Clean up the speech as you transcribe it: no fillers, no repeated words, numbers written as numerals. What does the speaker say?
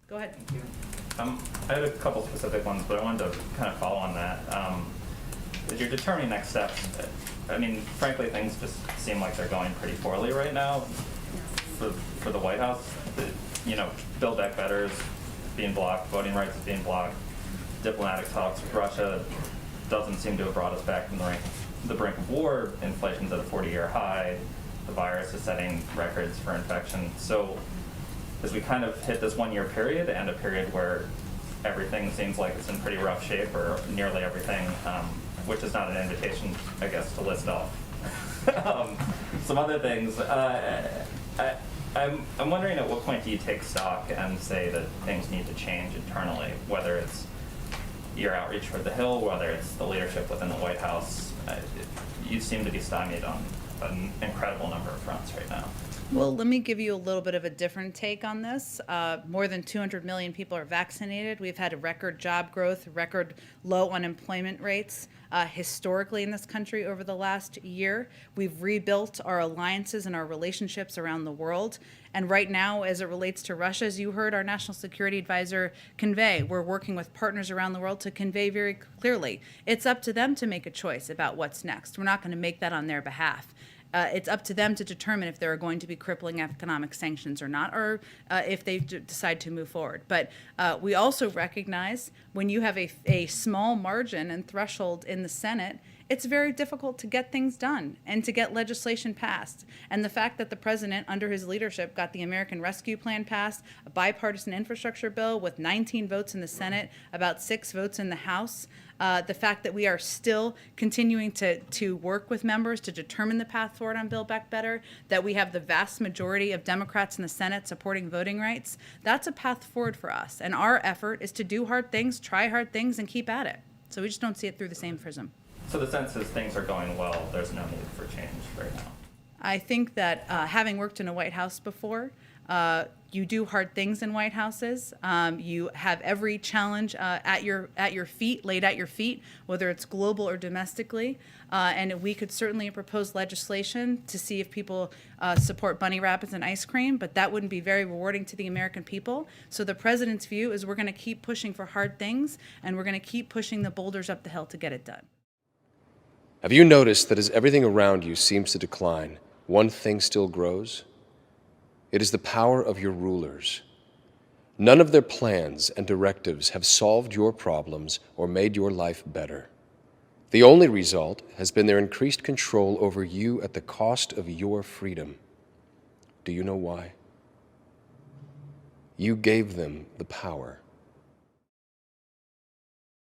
Go ahead. I had a couple specific ones, but I wanted to kind of follow on that. As you're determining next steps, I mean, frankly, things just seem like they're going pretty poorly right now for the White House. Build Back Better is being blocked, voting rights is being blocked, diplomatic talks with Russia doesn't seem to have brought us back from the brink of war. Inflation's at a 40-year high. The virus is setting records for infection. So as we kind of hit this 1 year period and a period where everything seems like it's in pretty rough shape, or nearly everything, which is not an invitation, I guess, to list off some other things. I'm wondering, at what point do you take stock and say that things need to change internally, whether it's your outreach for the Hill, whether it's the leadership within the White House? You seem to be stymied on an incredible number of fronts right now. Well, let me give you a little bit of a different take on this. More than 200 million people are vaccinated. We've had a record job growth, record low unemployment rates historically in this country over the last year. We've rebuilt our alliances and our relationships around the world. And right now, as it relates to Russia, as you heard our National Security Advisor convey, we're working with partners around the world to convey very clearly. It's up to them to make a choice about what's next. We're not going to make that on their behalf. It's up to them to determine if there are going to be crippling economic sanctions or not, or if they decide to move forward. But we also recognize when you have a small margin and threshold in the Senate, it's very difficult to get things done and to get legislation passed. And the fact that the president, under his leadership, got the American Rescue Plan passed, a bipartisan infrastructure bill with 19 votes in the Senate, about 6 votes in the House, the fact that we are still continuing to work with members to determine the path forward on Build Back Better, that we have the vast majority of Democrats in the Senate supporting voting rights, that's a path forward for us. And our effort is to do hard things, try hard things, and keep at it. So we just don't see it through the same prism. So the sense is things are going well, there's no need for change right now. I think that having worked in a White House before, you do hard things in White Houses. You have every challenge at your feet, laid at your feet, whether it's global or domestically. And we could certainly propose legislation to see if people support bunny rabbits and ice cream, but that wouldn't be very rewarding to the American people. So the president's view is we're going to keep pushing for hard things, and we're going to keep pushing the boulders up the hill to get it done. Have you noticed that as everything around you seems to decline, one thing still grows? It is the power of your rulers. None of their plans and directives have solved your problems or made your life better. The only result has been their increased control over you at the cost of your freedom. Do you know why? You gave them the power.